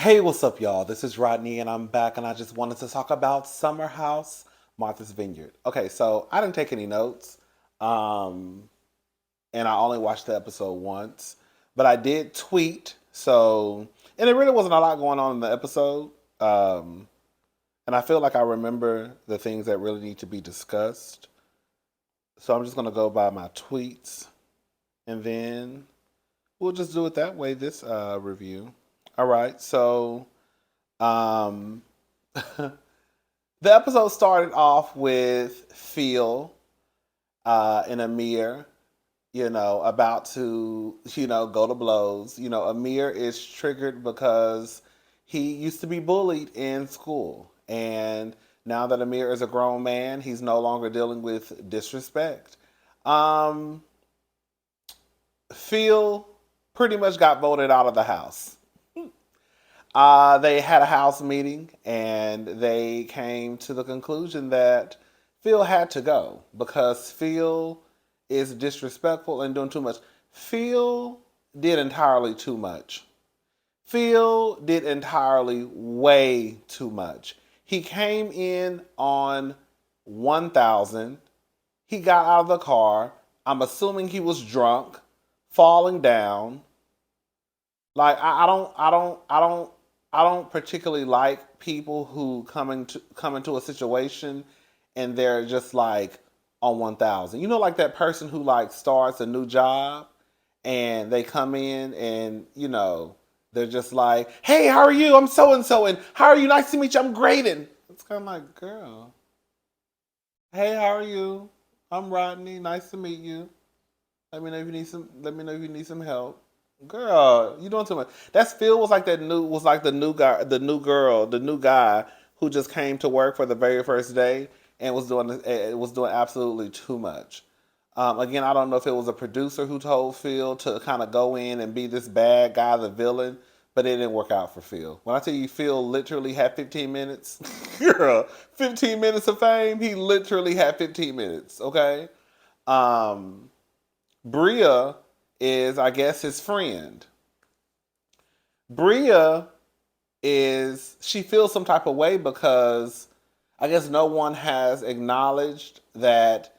Hey, what's up, y'all? This is Rodney, and I'm back, and I just wanted to talk about Summer House, Martha's Vineyard. Okay, so I didn't take any notes, um, and I only watched the episode once, but I did tweet, and it really wasn't a lot going on in the episode, um, and I feel like I remember the things that really need to be discussed, so I'm just gonna go by my tweets, and then we'll just do it that way, this review. All right, so. Um, the episode started off with Phil and Amir, about to, go to blows. Amir is triggered because he used to be bullied in school. And now that Amir is a grown man, he's no longer dealing with disrespect. Um, Phil pretty much got voted out of the house. They had a house meeting and they came to the conclusion that Phil had to go because Phil is disrespectful and doing too much. Phil did entirely too much. Phil did entirely way too much. He came in on 1,000. He got out of the car. I'm assuming he was drunk, falling down. Like I don't particularly like people who come into a situation and they're just like on 1,000. Like that person who like starts a new job and they come in and they're just like, "Hey, how are you? I'm so and so, and how are you? Nice to meet you. I'm great." And it's kind of like, girl, "Hey, how are you? I'm Rodney. Nice to meet you. Let me know if you need some. Let me know if you need some help." Girl, you doing too much. That Phil was like the new guy, the new girl, the new guy who just came to work for the very first day and was doing absolutely too much. Again, I don't know if it was a producer who told Phil to kind of go in and be this bad guy, the villain, but it didn't work out for Phil. When I tell you, Phil literally had 15 minutes, girl, 15 minutes of fame. He literally had 15 minutes. Okay. Um, Bria is, I guess, his friend. Bria she feels some type of way because I guess no one has acknowledged that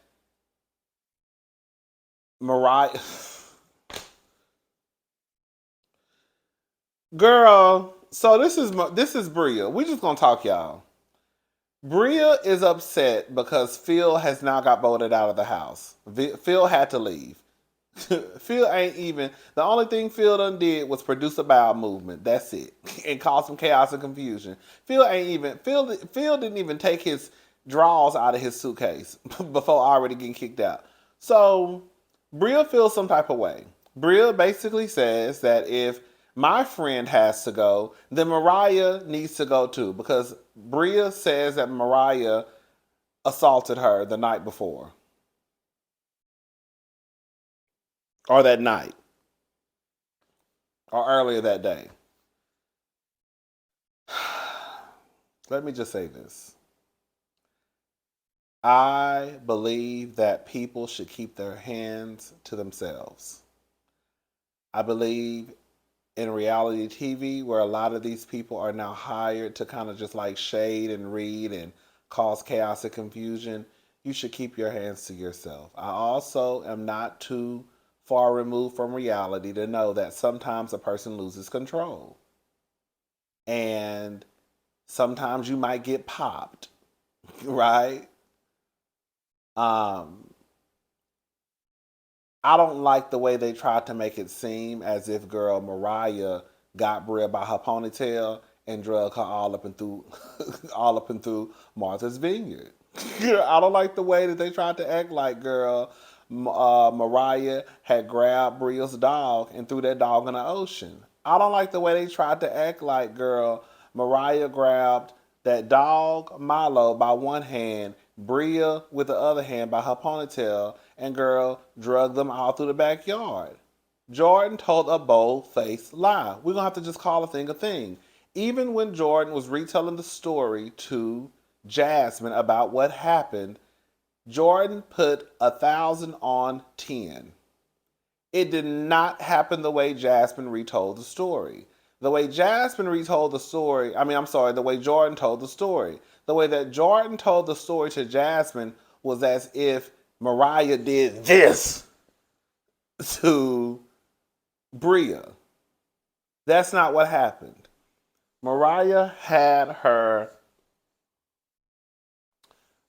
Mariah. Girl, so this is Bria. We just gonna talk, y'all. Bria is upset because Phil has now got voted out of the house. Phil had to leave. Phil ain't even. The only thing Phil done did was produce a bowel movement. That's it, and cause some chaos and confusion. Phil ain't even. Phil didn't even take his drawers out of his suitcase before already getting kicked out. So Bria feels some type of way. Bria basically says that if my friend has to go, then Mariah needs to go too because Bria says that Mariah assaulted her the night before or that night or earlier that day. Let me just say this. I believe that people should keep their hands to themselves. I believe in reality TV, where a lot of these people are now hired to kind of just like shade and read and cause chaos and confusion, you should keep your hands to yourself. I also am not too far removed from reality to know that sometimes a person loses control. And sometimes you might get popped, right? Um, I don't like the way they tried to make it seem as if girl Mariah got Bria by her ponytail and drug her all up and through all up and through Martha's Vineyard. I don't like the way that they tried to act like girl Mariah had grabbed Bria's dog and threw that dog in the ocean. I don't like the way they tried to act like girl Mariah grabbed that dog Milo by one hand, Bria with the other hand by her ponytail, and girl drug them all through the backyard. Jordan told a bold-faced lie. We're gonna have to just call a thing a thing. Even when Jordan was retelling the story to Jasmine about what happened, Jordan put 1,000 on 10. It did not happen the way Jasmine retold the story. The way Jasmine retold the story, I mean, I'm sorry, the way Jordan told the story. The way that Jordan told the story to Jasmine was as if Mariah did this to Bria. That's not what happened. Mariah had her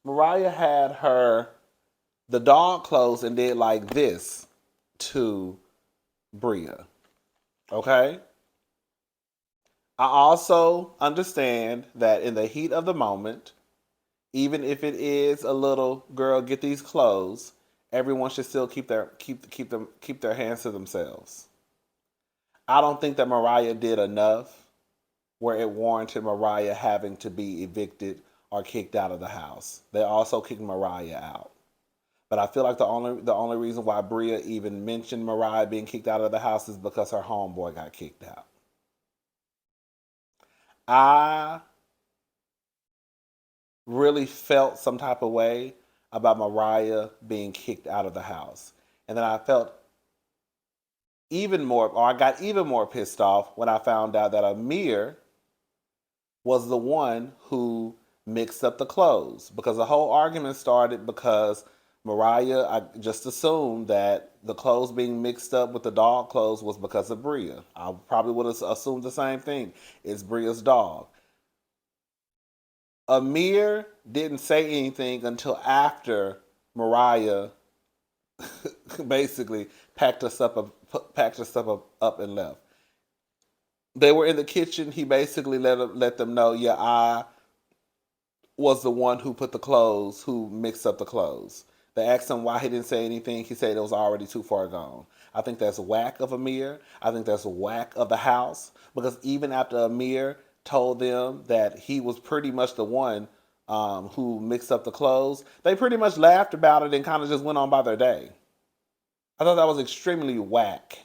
Mariah had her the dog clothes and did like this to Bria. Okay? I also understand that in the heat of the moment, even if it is a little girl, get these clothes, everyone should still keep their hands to themselves. I don't think that Mariah did enough where it warranted Mariah having to be evicted or kicked out of the house. They also kicked Mariah out. But I feel like the only reason why Bria even mentioned Mariah being kicked out of the house is because her homeboy got kicked out. I really felt some type of way about Mariah being kicked out of the house. And then I felt even more, or I got even more pissed off when I found out that Amir was the one who mixed up the clothes. Because the whole argument started because Mariah, I just assumed that the clothes being mixed up with the dog clothes was because of Bria. I probably would have assumed the same thing. It's Bria's dog. Amir didn't say anything until after Mariah basically packed us up and left. They were in the kitchen. He basically let them know, yeah, I was the one who mixed up the clothes. They asked him why he didn't say anything. He said it was already too far gone. I think that's whack of Amir. I think that's whack of the house. Because even after Amir told them that he was pretty much the one who mixed up the clothes, they pretty much laughed about it and kind of just went on by their day. I thought that was extremely whack.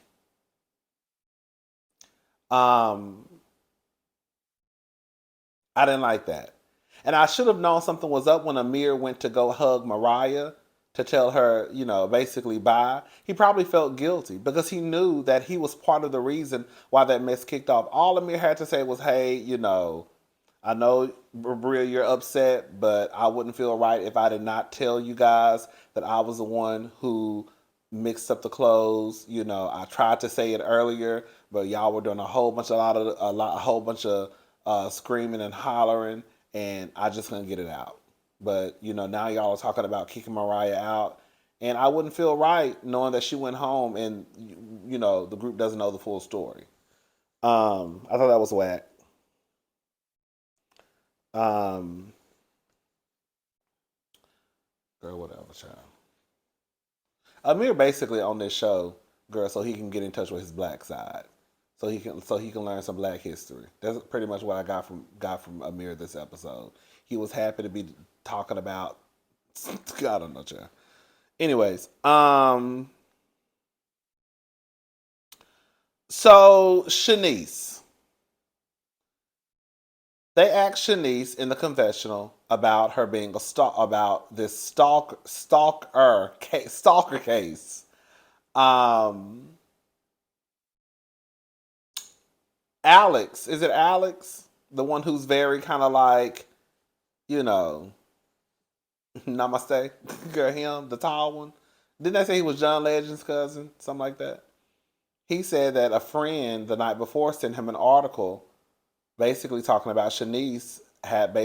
Um, I didn't like that. And I should have known something was up when Amir went to go hug Mariah to tell her, basically bye. He probably felt guilty because he knew that he was part of the reason why that mess kicked off. All Amir had to say was, hey, I know, Bria, you're upset, but I wouldn't feel right if I did not tell you guys that I was the one who mixed up the clothes. I tried to say it earlier, but y'all were doing a whole bunch of screaming and hollering, and I just couldn't get it out. But now y'all are talking about kicking Mariah out, and I wouldn't feel right knowing that she went home and the group doesn't know the full story. I thought that was whack. Um, Girl, whatever, child. Amir basically on this show, girl, so he can get in touch with his black side, so he can learn some black history. That's pretty much what I got from Amir this episode. He was happy to be talking about. I don't know, child. Anyways, so Shanice, they asked Shanice in the confessional about her being about this stalker case. Um, Alex, is it Alex? The one who's very kind of like, you know, namaste, girl, him, the tall one. Didn't they say he was John Legend's cousin? Something like that. He said that a friend the night before sent him an article basically talking about Shanice had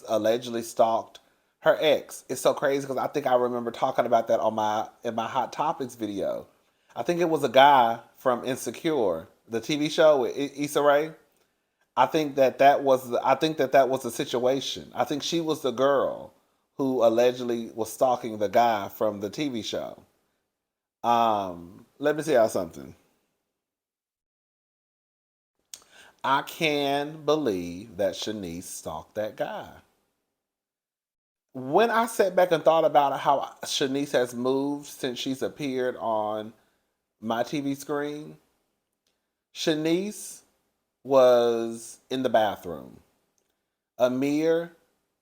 allegedly stalked her ex. It's so crazy because I think I remember talking about that in my Hot Topics video. I think it was a guy from Insecure, the TV show with Issa Rae. I think that was the situation. I think she was the girl who allegedly was stalking the guy from the TV show. Let me tell y'all something. I can believe that Shanice stalked that guy. When I sat back and thought about how Shanice has moved since she's appeared on my TV screen, Shanice was in the bathroom. Amir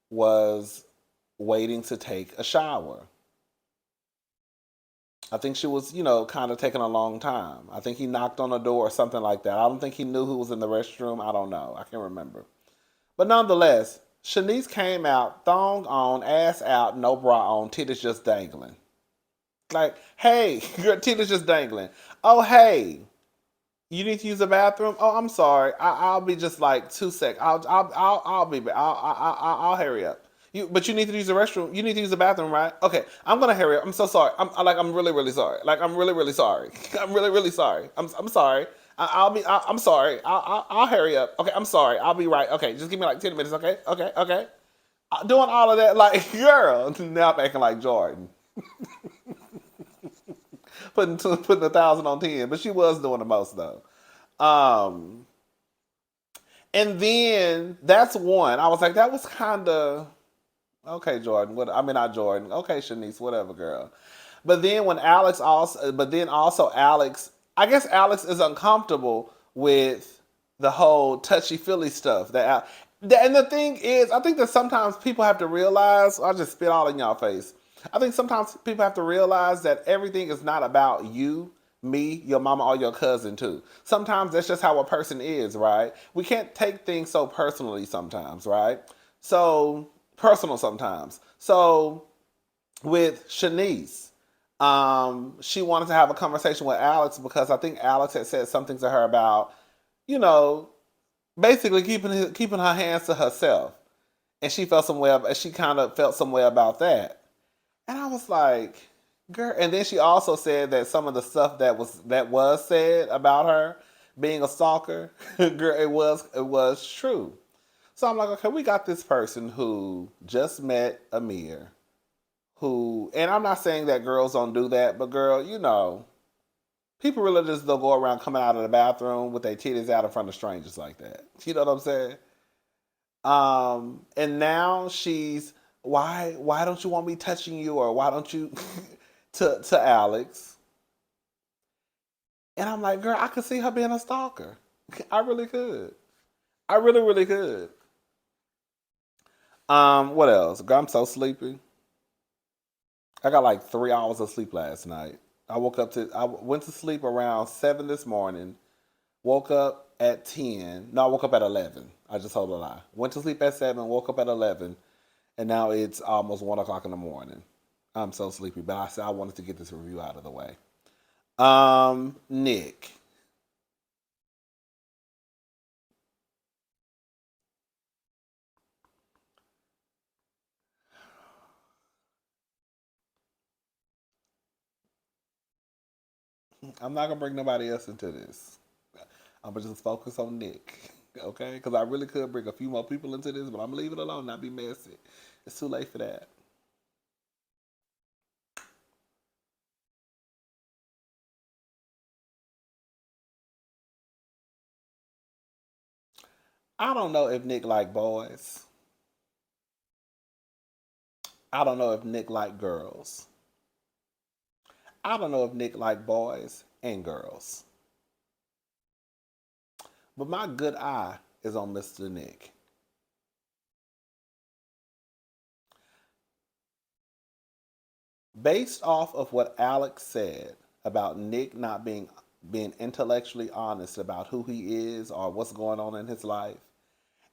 was waiting to take a shower. I think she was, kind of taking a long time. I think he knocked on the door or something like that. I don't think he knew who was in the restroom. I don't know. I can't remember. But nonetheless, Shanice came out, thong on, ass out, no bra on, titties just dangling. Like, hey, your titties just dangling. Oh, hey, you need to use the bathroom? Oh, I'm sorry. I'll be just like 2 seconds. I'll be back. I'll hurry up. But you need to use the restroom. You need to use the bathroom, right? Okay, I'm gonna hurry up. I'm so sorry. I'm really, really sorry. Like, I'm really, really sorry. I'm really, really sorry. I'm sorry. I'm sorry. I'll hurry up. Okay, I'm sorry. I'll be right. Okay, just give me like 10 minutes. Okay, okay, okay. Doing all of that, like, girl. Now I'm acting like Jordan, putting 1,000 on 10. But she was doing the most though. Um, and then that's one. I was like, that was kind of okay, Jordan. What I mean, not Jordan. Okay, Shanice, whatever, girl. But then also Alex. I guess Alex is uncomfortable with the whole touchy feely stuff. And the thing is, I think that sometimes people have to realize. I'll just spit all in y'all face. I think sometimes people have to realize that everything is not about you, me, your mama, or your cousin too. Sometimes that's just how a person is, right? We can't take things so personally sometimes, right? So personal sometimes. So with Shanice, she wanted to have a conversation with Alex because I think Alex had said something to her about, you know, basically keeping her hands to herself, and she kind of felt some way about that. And I was like, girl. And then she also said that some of the stuff that was said about her being a stalker, girl, it was true. So I'm like, okay, we got this person who just met Amir, and I'm not saying that girls don't do that, but girl, people really just don't go around coming out of the bathroom with their titties out in front of strangers like that. You know what I'm saying? And now she's, why don't you want me touching you, or why don't you to Alex? And I'm like, girl, I could see her being a stalker. I really could. I really, really could. What else? Girl, I'm so sleepy. I got like 3 hours of sleep last night. I went to sleep around 7 this morning. Woke up at 10. No, I woke up at 11. I just told a lie. Went to sleep at 7, woke up at 11, and now it's almost 1 o'clock in the morning. I'm so sleepy, but I said I wanted to get this review out of the way. Nick. I'm not gonna bring nobody else into this. I'm gonna just focus on Nick, okay? Because I really could bring a few more people into this, but I'm gonna leave it alone, not be messy. It's too late for that. I don't know if Nick like boys. I don't know if Nick like girls. I don't know if Nick like boys and girls. But my good eye is on Mr. Nick. Based off of what Alex said about Nick not being intellectually honest about who he is or what's going on in his life.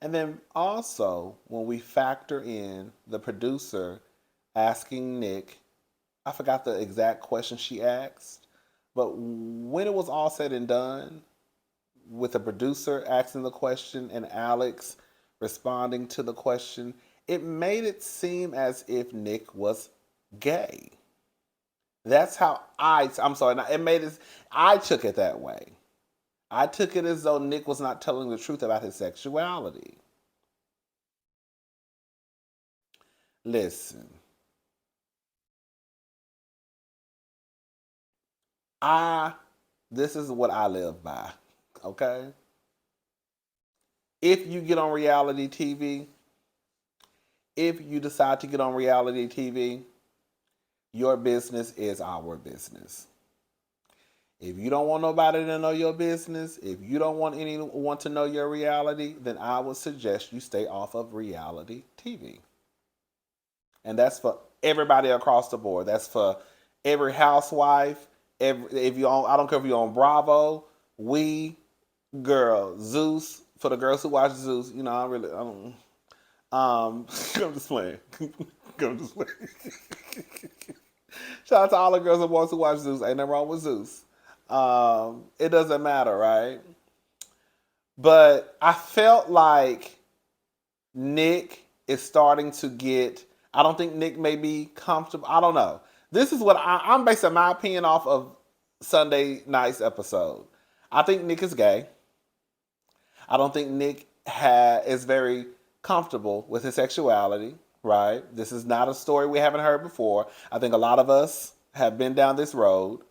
And then also when we factor in the producer asking Nick, I forgot the exact question she asked, but when it was all said and done, with the producer asking the question and Alex responding to the question, it made it seem as if Nick was gay. That's how I'm sorry, it made it, I took it that way. I took it as though Nick was not telling the truth about his sexuality. Listen, I, this is what I live by, okay? If you get on reality TV, if you decide to get on reality TV, your business is our business. If you don't want nobody to know your business, if you don't want anyone to know your reality, then I would suggest you stay off of reality TV. And that's for everybody across the board. That's for every housewife, if you on, I don't care if you're on Bravo, girl, Zeus, for the girls who watch Zeus, I don't, I'm just playing. I'm just playing. Shout out to all the girls who watch Zeus. Ain't nothing wrong with Zeus. It doesn't matter, right? But I felt like Nick is starting to get. I don't think Nick may be comfortable. I don't know. This is what I'm basing my opinion off of Sunday night's episode. I think Nick is gay. I don't think Nick is very comfortable with his sexuality, right? This is not a story we haven't heard before. I think a lot of us have been down this road.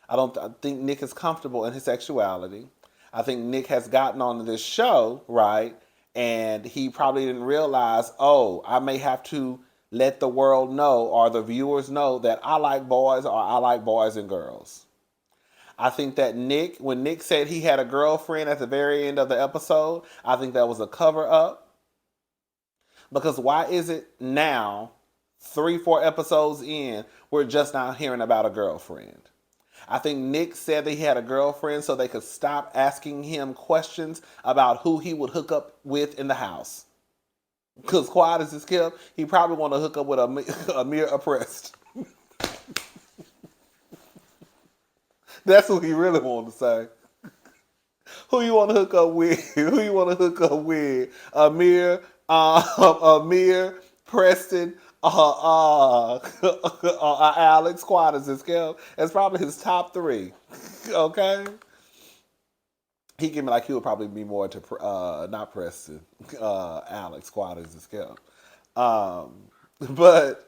I think Nick is comfortable in his sexuality. I think Nick has gotten on this show, right? And he probably didn't realize, oh, I may have to let the world know or the viewers know that I like boys or I like boys and girls. I think that when Nick said he had a girlfriend at the very end of the episode, I think that was a cover up. Because why is it now, 3-4 episodes in, we're just not hearing about a girlfriend? I think Nick said that he had a girlfriend so they could stop asking him questions about who he would hook up with in the house. Because quiet as it's kept, he probably want to hook up with a mere oppressed. That's what he really wanted to say. Who you want to hook up with? Who you want to hook up with? Amir, Preston, Alex, quiet as his kept. That's probably his top 3. Okay. He give me like he would probably be more into not Preston, Alex, quiet as his kept. But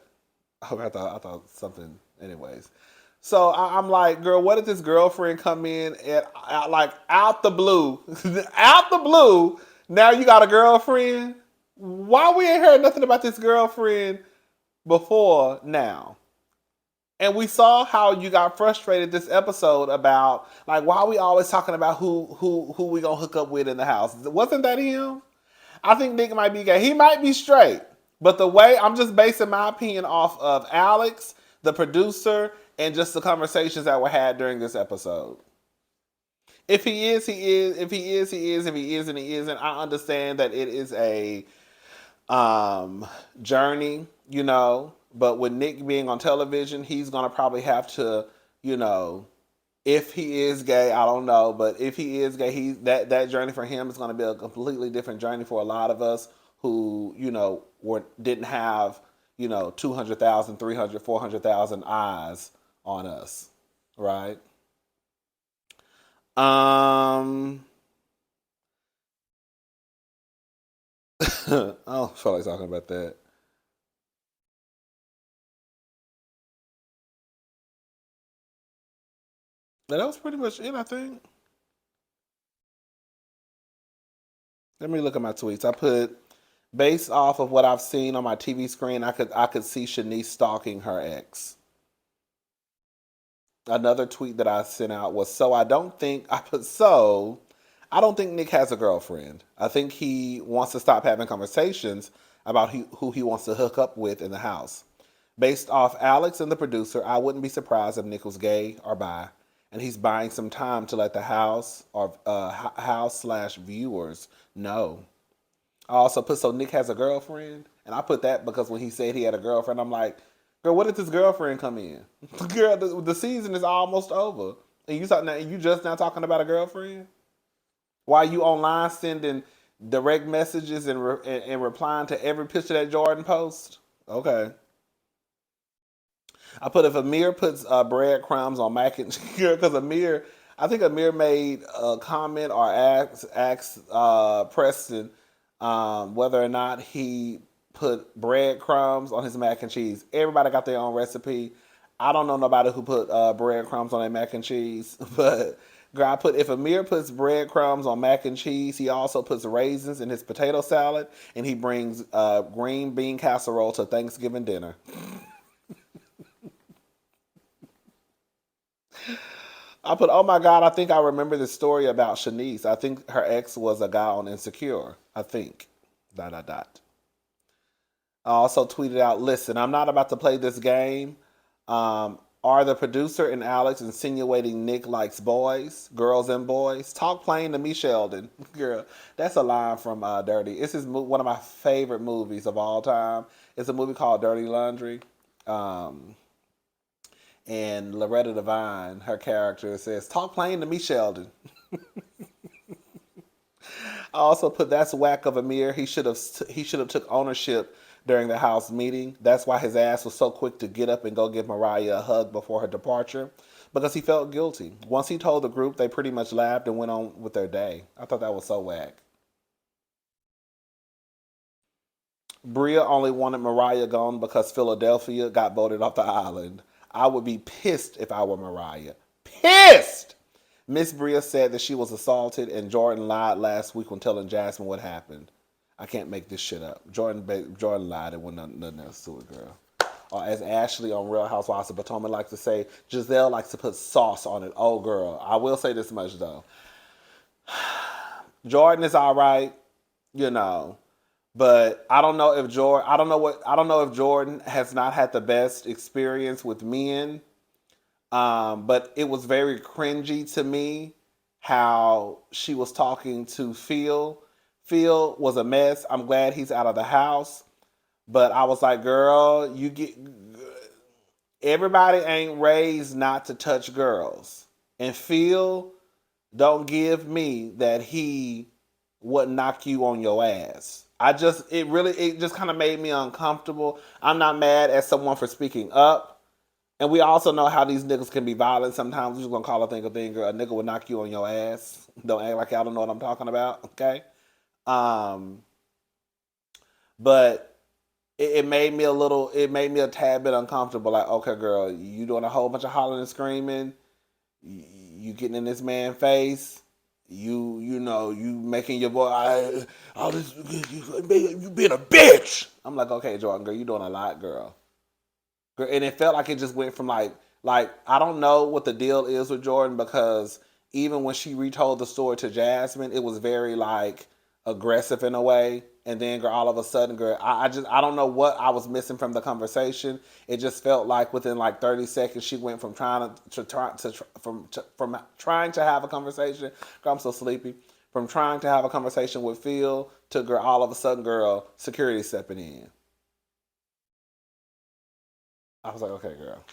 I thought something. Anyways, so I'm like, girl, what if this girlfriend come in and like out the blue, out the blue? Now you got a girlfriend. Why we ain't heard nothing about this girlfriend before now? And we saw how you got frustrated this episode about like why are we always talking about who we gonna hook up with in the house? Wasn't that him? I think Nick might be gay. He might be straight, but the way I'm just basing my opinion off of Alex, the producer, and just the conversations that were had during this episode. If he is, he is. If he is, he is. If he isn't, he isn't. I understand that it is a journey, but with Nick being on television, he's gonna probably have to, if he is gay, I don't know, but if he is gay, that journey for him is gonna be a completely different journey for a lot of us who, didn't have, 200,000, 300, 400,000 eyes on us, right? I don't feel like talking about that. But that was pretty much it, I think. Let me look at my tweets. I put, based off of what I've seen on my TV screen, I could see Shanice stalking her ex. Another tweet that I sent out was, I don't think Nick has a girlfriend. I think he wants to stop having conversations about who he wants to hook up with in the house. Based off Alex and the producer, I wouldn't be surprised if Nick was gay or bi, and he's buying some time to let the house or house/viewers know. I also put, so Nick has a girlfriend, and I put that because when he said he had a girlfriend, I'm like, girl, what if this girlfriend come in? Girl, the season is almost over, and you just now talking about a girlfriend? Why you online sending direct messages and replying to every picture that Jordan posts? Okay. I put, if Amir puts breadcrumbs on mac and cheese, because I think Amir made a comment or asked Preston whether or not he put breadcrumbs on his mac and cheese. Everybody got their own recipe. I don't know nobody who put breadcrumbs on their mac and cheese, but girl, I put, if Amir puts breadcrumbs on mac and cheese, he also puts raisins in his potato salad, and he brings green bean casserole to Thanksgiving dinner. I put, oh my God, I think I remember this story about Shanice. I think her ex was a guy on Insecure. I think. ... I also tweeted out, listen, I'm not about to play this game. Are the producer and Alex insinuating Nick likes boys, girls and boys? Talk plain to me, Sheldon. Girl, that's a line from Dirty. This is one of my favorite movies of all time. It's a movie called Dirty Laundry. Um, and Loretta Devine, her character, says, "Talk plain to me, Sheldon." I also put that's whack of Amir. He should have took ownership during the house meeting. That's why his ass was so quick to get up and go give Mariah a hug before her departure, because he felt guilty. Once he told the group, they pretty much laughed and went on with their day. I thought that was so whack. Bria only wanted Mariah gone because Philadelphia got voted off the island. I would be pissed if I were Mariah. Pissed! Miss Bria said that she was assaulted, and Jordan lied last week when telling Jasmine what happened. I can't make this shit up. Jordan lied and wasn't nothing else to it, girl. Or as Ashley on Real Housewives of Potomac likes to say, Giselle likes to put sauce on it. Oh, girl. I will say this much, though. Jordan is all right, you know. But I don't know if Jordan has not had the best experience with men. But it was very cringy to me how she was talking to Phil. Phil was a mess. I'm glad he's out of the house. But I was like, girl, everybody ain't raised not to touch girls. And Phil don't give me that he wouldn't knock you on your ass. It just kind of made me uncomfortable. I'm not mad at someone for speaking up. And we also know how these niggas can be violent sometimes. We're just gonna call a thing a thing, girl. A nigga will knock you on your ass. Don't act like y'all don't know what I'm talking about, okay? Um, but it made me a tad bit uncomfortable. Like, okay, girl, you doing a whole bunch of hollering and screaming. You getting in this man's face. You making your boy, all this, you being a bitch. I'm like, okay, Jordan, girl, you doing a lot, girl. And it felt like it just went from like I don't know what the deal is with Jordan, because even when she retold the story to Jasmine, it was very like aggressive in a way. And then girl, all of a sudden, girl, I don't know what I was missing from the conversation. It just felt like within like 30 seconds she went from from trying to have a conversation. Girl, I'm so sleepy. From trying to have a conversation with Phil to girl, all of a sudden, girl, security stepping in. I was like, okay, girl.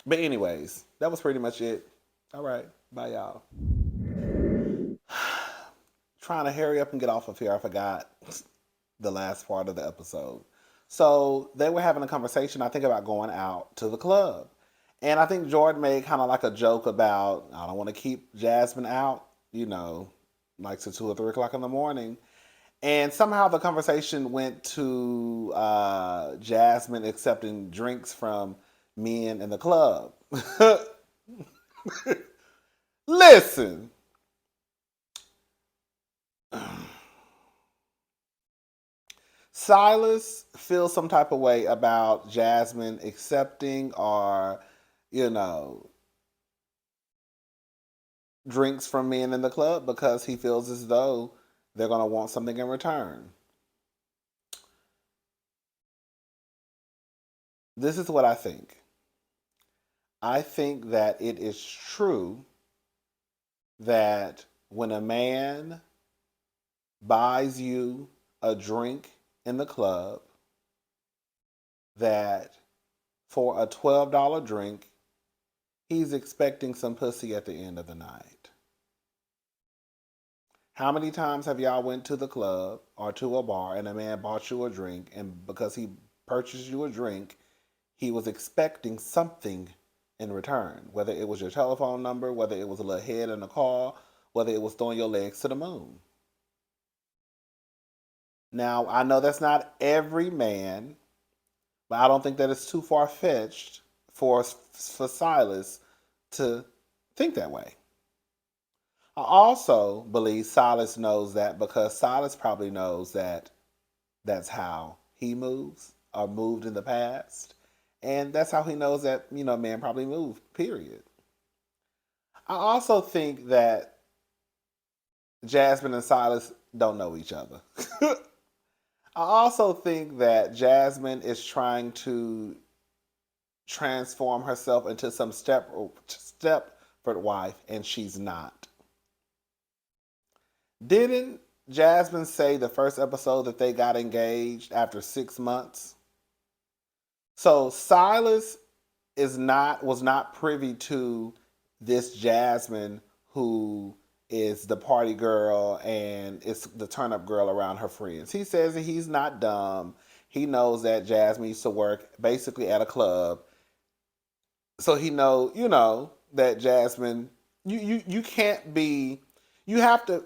But anyways, that was pretty much it. All right, bye, y'all. Trying to hurry up and get off of here. I forgot the last part of the episode. So they were having a conversation, I think, about going out to the club. And I think Jordan made kind of like a joke about, I don't want to keep Jasmine out, like to 2 or 3 o'clock in the morning. And somehow the conversation went to Jasmine accepting drinks from men in the club. Listen. Silas feels some type of way about Jasmine accepting or, you know, drinks from men in the club, because he feels as though they're going to want something in return. This is what I think. I think that it is true that when a man buys you a drink in the club, that for a $12 drink, he's expecting some pussy at the end of the night. How many times have y'all went to the club or to a bar and a man bought you a drink, and because he purchased you a drink, he was expecting something in return? Whether it was your telephone number, whether it was a little head in the car, whether it was throwing your legs to the moon. Now, I know that's not every man, but I don't think that it's too far-fetched for Silas to think that way. I also believe Silas knows that, because Silas probably knows that that's how he moves or moved in the past. And that's how he knows that, men probably move, period. I also think that Jasmine and Silas don't know each other. I also think that Jasmine is trying to transform herself into some Stepford wife, and she's not. Didn't Jasmine say the first episode that they got engaged after 6 months? So Silas was not privy to this Jasmine who is the party girl and is the turn up girl around her friends. He says that he's not dumb. He knows that Jasmine used to work basically at a club. So he know that Jasmine, you can't be, you have to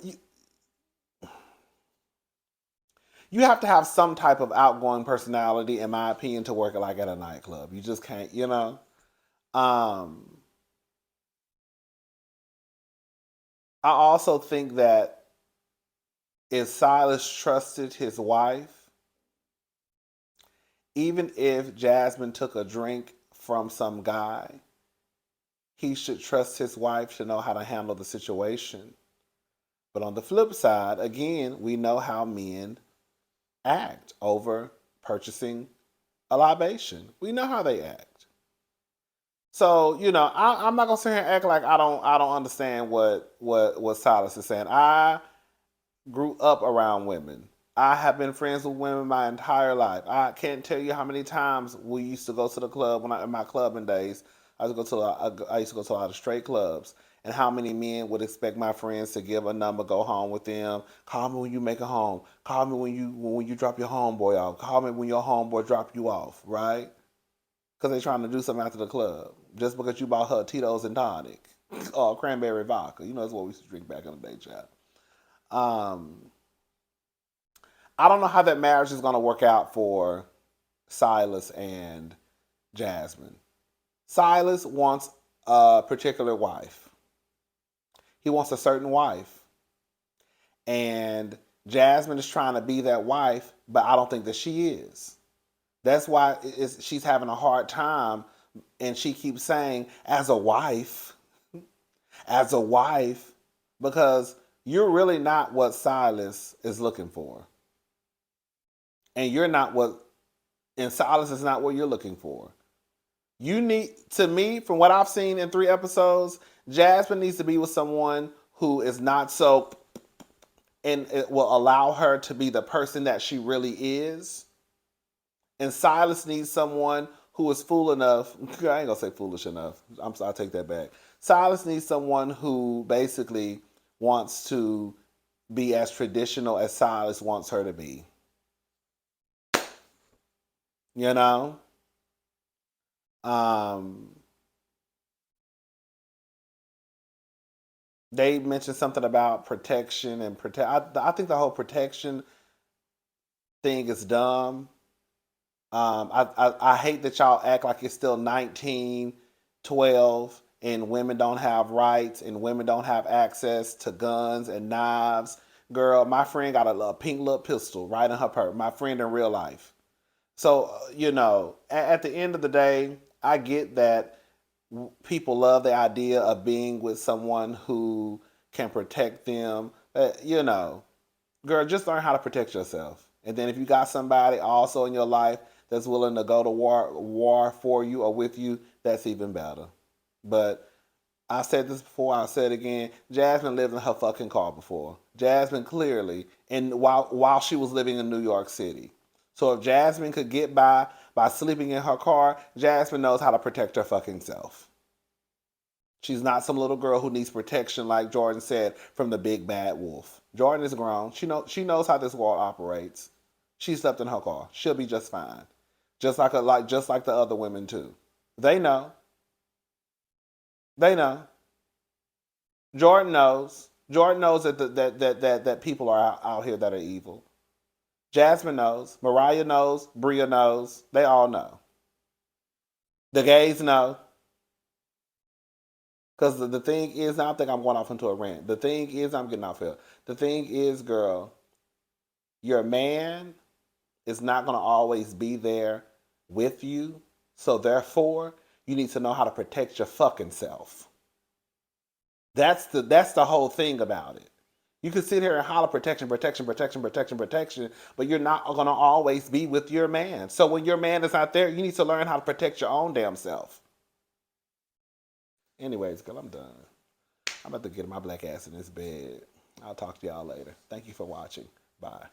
you have to have some type of outgoing personality, in my opinion, to work like at a nightclub. You just can't. Um, I also think that if Silas trusted his wife, even if Jasmine took a drink from some guy, he should trust his wife to know how to handle the situation. But on the flip side, again, we know how men act over purchasing a libation. We know how they act. So I'm not gonna sit here and act like I don't understand what Silas is saying. I grew up around women. I have been friends with women my entire life. I can't tell you how many times we used to go to the club in my clubbing days. I used to go to a lot of straight clubs, and how many men would expect my friends to give a number, go home with them, call me when you make it home, call me when you drop your homeboy off, call me when your homeboy drop you off, right? Because they're trying to do something after the club, just because you bought her Tito's and tonic or cranberry vodka. That's what we used to drink back in the day, child. Um, I don't know how that marriage is going to work out for Silas and Jasmine. Silas wants a particular wife. He wants a certain wife. And Jasmine is trying to be that wife, but I don't think that she is. That's why she's having a hard time, and she keeps saying, as a wife, because you're really not what Silas is looking for. And Silas is not what you're looking for. To me, from what I've seen in 3 episodes, Jasmine needs to be with someone who is not so, and it will allow her to be the person that she really is. And Silas needs someone who is fool enough. I ain't gonna say foolish enough. I'll take that back. Silas needs someone who basically wants to be as traditional as Silas wants her to be. Um, they mentioned something about protection and protect. I think the whole protection thing is dumb. I hate that y'all act like it's still 1912 and women don't have rights and women don't have access to guns and knives. Girl, my friend got a pink little pistol right in her purse. My friend in real life. So, at the end of the day, I get that people love the idea of being with someone who can protect them. Girl, just learn how to protect yourself. And then if you got somebody also in your life that's willing to go to war for you or with you, that's even better. But I said this before, I'll say it again. Jasmine lived in her fucking car before. Jasmine clearly, and while she was living in New York City. So if Jasmine could get by sleeping in her car, Jasmine knows how to protect her fucking self. She's not some little girl who needs protection, like Jordan said, from the big bad wolf. Jordan is grown. She knows how this world operates. She slept in her car. She'll be just fine. Just like the other women too. They know. They know. Jordan knows. Jordan knows that people are out here that are evil. Jasmine knows. Mariah knows. Bria knows. They all know. The gays know. Because the thing is, I think I'm going off into a rant. The thing is, I'm getting off here. The thing is, girl, your man is not going to always be there with you. So therefore, you need to know how to protect your fucking self. That's the whole thing about it. You can sit here and holler protection, protection, protection, protection, protection, but you're not going to always be with your man. So when your man is not there, you need to learn how to protect your own damn self. Anyways, girl, I'm done. I'm about to get my black ass in this bed. I'll talk to y'all later. Thank you for watching. Bye.